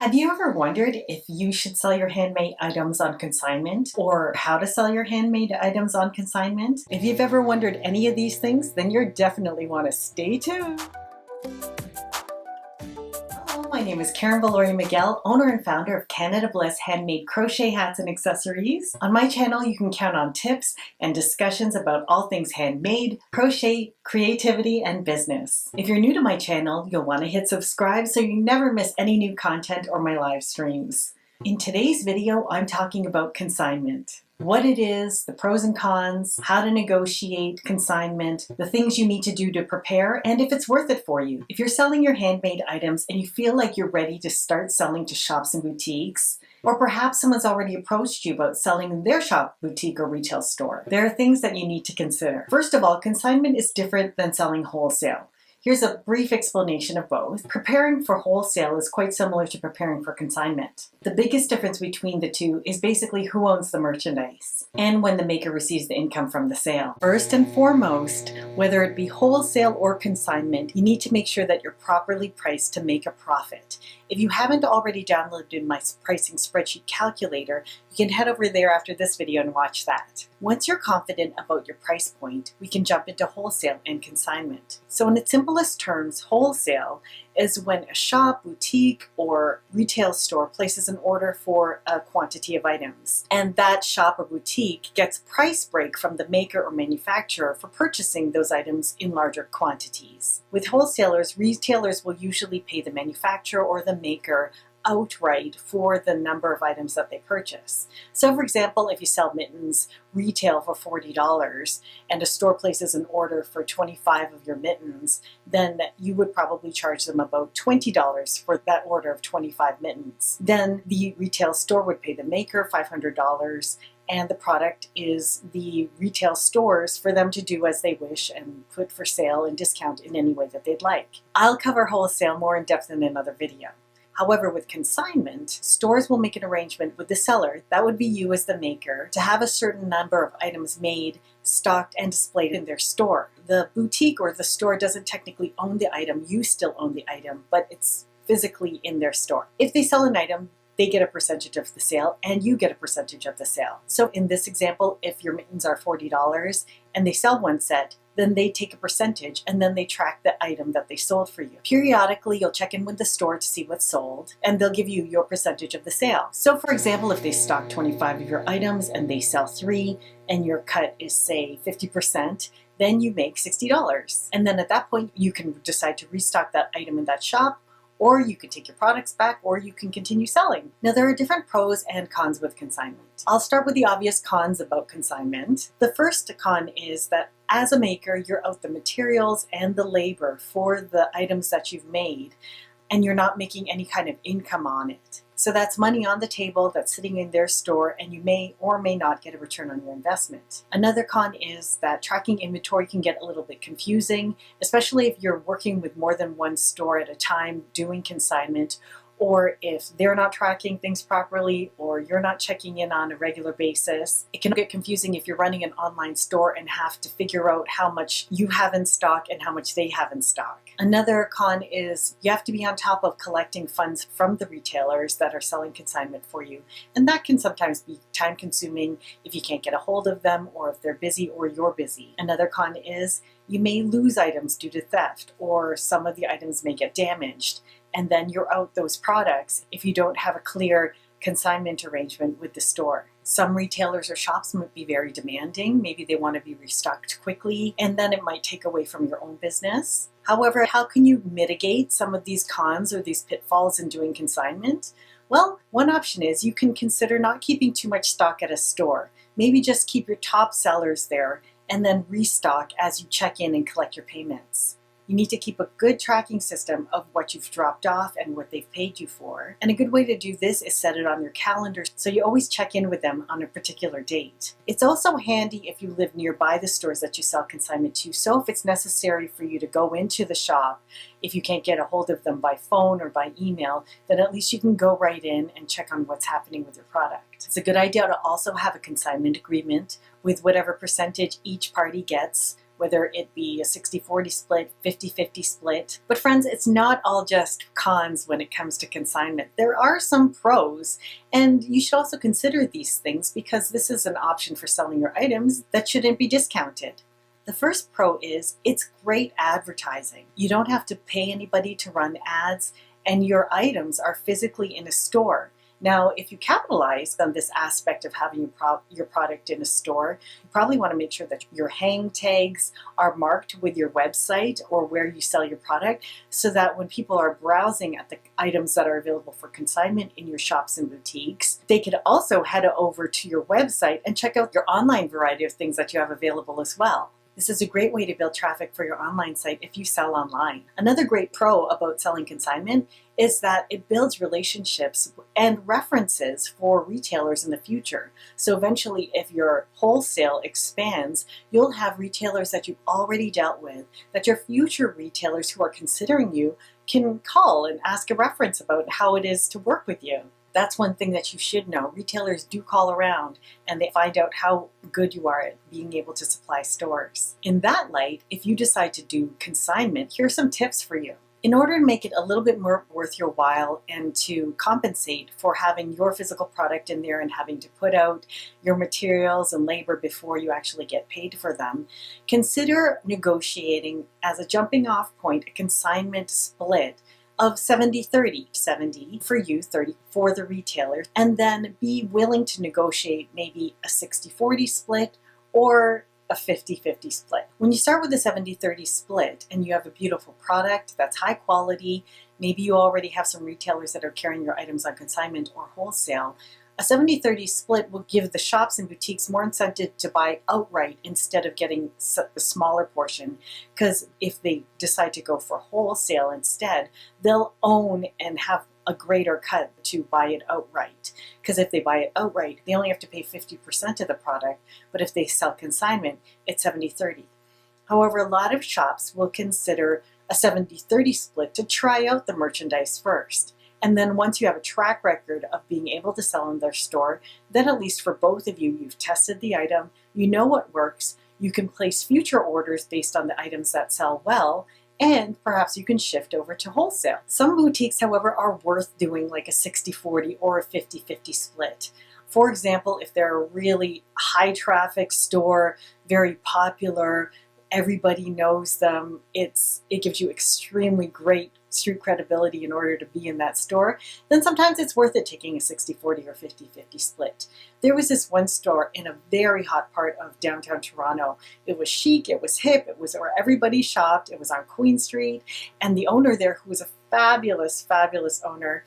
Have you ever wondered if you should sell your handmade items on consignment or how to sell your handmade items on consignment? If you've ever wondered any of these things, then you definitely want to stay tuned. Hello, my name is Viloria-Miguel, owner and founder of Canada Bliss handmade crochet hats and accessories. On my channel, you can count on tips and discussions about all things handmade, crochet, creativity, and business. If you're new to my channel, you'll want to hit subscribe so you never miss any new content or my live streams. In today's video, I'm talking about consignment. What it is, the pros and cons, how to negotiate consignment, the things you need to do to prepare, and if it's worth it for you. If you're selling your handmade items and you feel like you're ready to start selling to shops and boutiques, or perhaps someone's already approached you about selling in their shop, boutique, or retail store, there are things that you need to consider. First of all, consignment is different than selling wholesale. Here's a brief explanation of both. Preparing for wholesale is quite similar to preparing for consignment. The biggest difference between the two is basically who owns the merchandise and when the maker receives the income from the sale. First and foremost, whether it be wholesale or consignment, you need to make sure that you're properly priced to make a profit. If you haven't already downloaded my pricing spreadsheet calculator, you can head over there after this video and watch that. Once you're confident about your price point, we can jump into wholesale and consignment. So in its simplest terms, wholesale is when a shop, boutique, or retail store places an order for a quantity of items. And that shop or boutique gets a price break from the maker or manufacturer for purchasing those items in larger quantities. With wholesalers, retailers will usually pay the manufacturer or the maker outright for the number of items that they purchase. So for example, if you sell mittens retail for $40 and a store places an order for 25 of your mittens, then you would probably charge them about $20 for that order of 25 mittens. Then the retail store would pay the maker $500, and the product is the retail stores for them to do as they wish and put for sale and discount in any way that they'd like. I'll cover wholesale more in depth in another video. However, with consignment, stores will make an arrangement with the seller, that would be you as the maker, to have a certain number of items made, stocked, and displayed in their store. The boutique or the store doesn't technically own the item, you still own the item, but it's physically in their store. If they sell an item, they get a percentage of the sale and you get a percentage of the sale. So in this example, if your mittens are $40 and they sell one set, then they take a percentage and then they track the item that they sold for you. Periodically, you'll check in with the store to see what's sold and they'll give you your percentage of the sale. So for example, if they stock 25 of your items and they sell 3 and your cut is say 50%, then you make $60. And then at that point, you can decide to restock that item in that shop, or you can take your products back, or you can continue selling. Now, there are different pros and cons with consignment. I'll start with the obvious cons about consignment. The first con is that as a maker, you're out the materials and the labor for the items that you've made, and you're not making any kind of income on it. So that's money on the table that's sitting in their store, and you may or may not get a return on your investment. Another con is that tracking inventory can get a little bit confusing, especially if you're working with more than one store at a time doing consignment, or if they're not tracking things properly, or you're not checking in on a regular basis. It can get confusing if you're running an online store and have to figure out how much you have in stock and how much they have in stock. Another con is you have to be on top of collecting funds from the retailers that are selling consignment for you. And that can sometimes be time consuming if you can't get a hold of them, or if they're busy or you're busy. Another con is you may lose items due to theft, or some of the items may get damaged. And then you're out those products if you don't have a clear consignment arrangement with the store. Some retailers or shops might be very demanding. Maybe they want to be restocked quickly, and then it might take away from your own business. However, how can you mitigate some of these cons or these pitfalls in doing consignment? Well, one option is you can consider not keeping too much stock at a store. Maybe just keep your top sellers there and then restock as you check in and collect your payments. You need to keep a good tracking system of what you've dropped off and what they've paid you for. And a good way to do this is set it on your calendar so you always check in with them on a particular date. It's also handy if you live nearby the stores that you sell consignment to. So if it's necessary for you to go into the shop, if you can't get a hold of them by phone or by email, then at least you can go right in and check on what's happening with your product. It's a good idea to also have a consignment agreement with whatever percentage each party gets whether it be a 60-40 split, 50-50 split. But friends, it's not all just cons when it comes to consignment. There are some pros, and you should also consider these things because this is an option for selling your items that shouldn't be discounted. The first pro is it's great advertising. You don't have to pay anybody to run ads, and your items are physically in a store. Now, if you capitalize on this aspect of having your product in a store, you probably want to make sure that your hang tags are marked with your website or where you sell your product, so that when people are browsing at the items that are available for consignment in your shops and boutiques, they could also head over to your website and check out your online variety of things that you have available as well. This is a great way to build traffic for your online site if you sell online. Another great pro about selling consignment is that it builds relationships and references for retailers in the future. So eventually, if your wholesale expands, you'll have retailers that you've already dealt with, that your future retailers who are considering you can call and ask a reference about how it is to work with you. That's one thing that you should know. Retailers do call around and they find out how good you are at being able to supply stores. In that light, if you decide to do consignment, here are some tips for you. In order to make it a little bit more worth your while and to compensate for having your physical product in there and having to put out your materials and labor before you actually get paid for them, consider negotiating as a jumping off point a consignment split of 70-30, 70 for you, 30 for the retailer, and then be willing to negotiate maybe a 60-40 split or a 50-50 split. When you start with a 70-30 split and you have a beautiful product that's high quality, maybe you already have some retailers that are carrying your items on consignment or wholesale, a 70-30 split will give the shops and boutiques more incentive to buy outright instead of getting the smaller portion, because if they decide to go for wholesale instead, they'll own and have a greater cut to buy it outright. Because if they buy it outright, they only have to pay 50% of the product, but if they sell consignment, it's 70-30. However, a lot of shops will consider a 70-30 split to try out the merchandise first. And then once you have a track record of being able to sell in their store, then at least for both of you, you've tested the item, you know what works, you can place future orders based on the items that sell well, and perhaps you can shift over to wholesale. Some boutiques, however, are worth doing like a 60-40 or a 50-50 split. For example, if they're a really high traffic store, very popular, everybody knows them, it gives you extremely great street credibility in order to be in that store, then sometimes it's worth it taking a 60-40 or 50-50 split. There was this one store in a very hot part of downtown Toronto. It was chic, it was hip, it was where everybody shopped, it was on Queen Street, and the owner there, who was a fabulous, fabulous owner,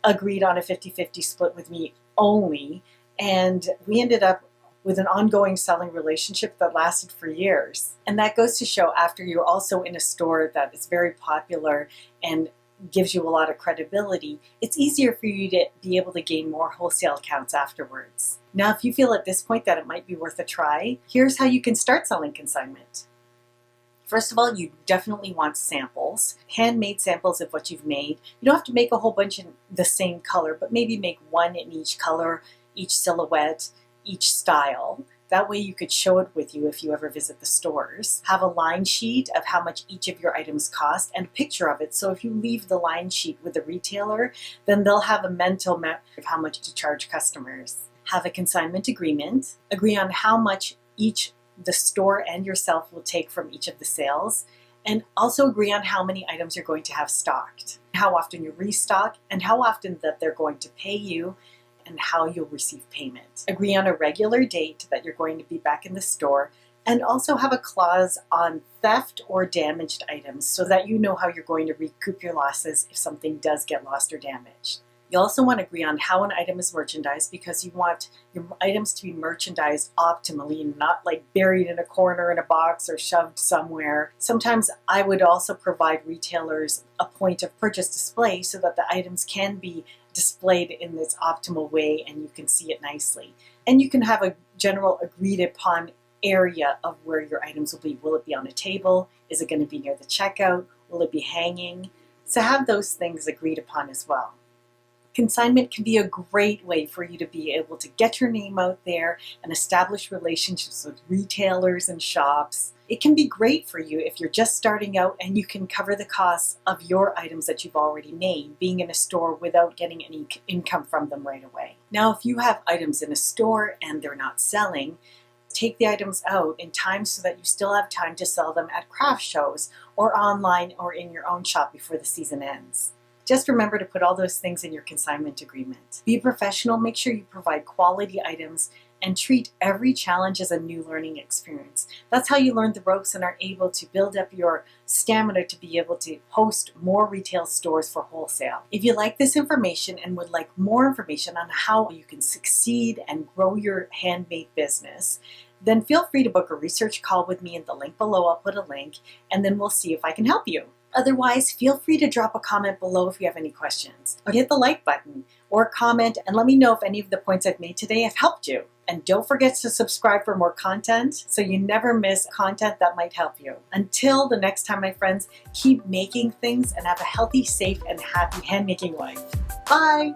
agreed on a 50-50 split with me only, and we ended up with an ongoing selling relationship that lasted for years. And that goes to show, after you're also in a store that is very popular and gives you a lot of credibility, it's easier for you to be able to gain more wholesale accounts afterwards. Now, if you feel at this point that it might be worth a try, here's how you can start selling consignment. First of all, you definitely want samples, handmade samples of what you've made. You don't have to make a whole bunch in the same color, but maybe make one in each color, each silhouette, each style. That way you could show it with you if you ever visit the stores. Have a line sheet of how much each of your items cost and a picture of it. So if you leave the line sheet with the retailer, then they'll have a mental map of how much to charge customers. Have a consignment agreement. Agree on how much each the store and yourself will take from each of the sales. And also agree on how many items you're going to have stocked, how often you restock, and how often that they're going to pay you, and how you'll receive payment. Agree on a regular date that you're going to be back in the store, and also have a clause on theft or damaged items so that you know how you're going to recoup your losses if something does get lost or damaged. You also want to agree on how an item is merchandised, because you want your items to be merchandised optimally and not like buried in a corner in a box or shoved somewhere. Sometimes I would also provide retailers a point of purchase display so that the items can be displayed in this optimal way and you can see it nicely. And you can have a general agreed upon area of where your items will be. Will it be on a table? Is it going to be near the checkout? Will it be hanging? So have those things agreed upon as well. Consignment can be a great way for you to be able to get your name out there and establish relationships with retailers and shops. It can be great for you if you're just starting out and you can cover the costs of your items that you've already made, being in a store without getting any income from them right away. Now, if you have items in a store and they're not selling, take the items out in time so that you still have time to sell them at craft shows or online or in your own shop before the season ends. Just remember to put all those things in your consignment agreement. Be professional, make sure you provide quality items, and treat every challenge as a new learning experience. That's how you learn the ropes and are able to build up your stamina to be able to host more retail stores for wholesale. If you like this information and would like more information on how you can succeed and grow your handmade business, then feel free to book a research call with me in the link below. I'll put a link, and then we'll see if I can help you. Otherwise, feel free to drop a comment below if you have any questions. Or hit the like button or comment and let me know if any of the points I've made today have helped you. And don't forget to subscribe for more content so you never miss content that might help you. Until the next time, my friends, keep making things and have a healthy, safe, and happy handmaking life. Bye!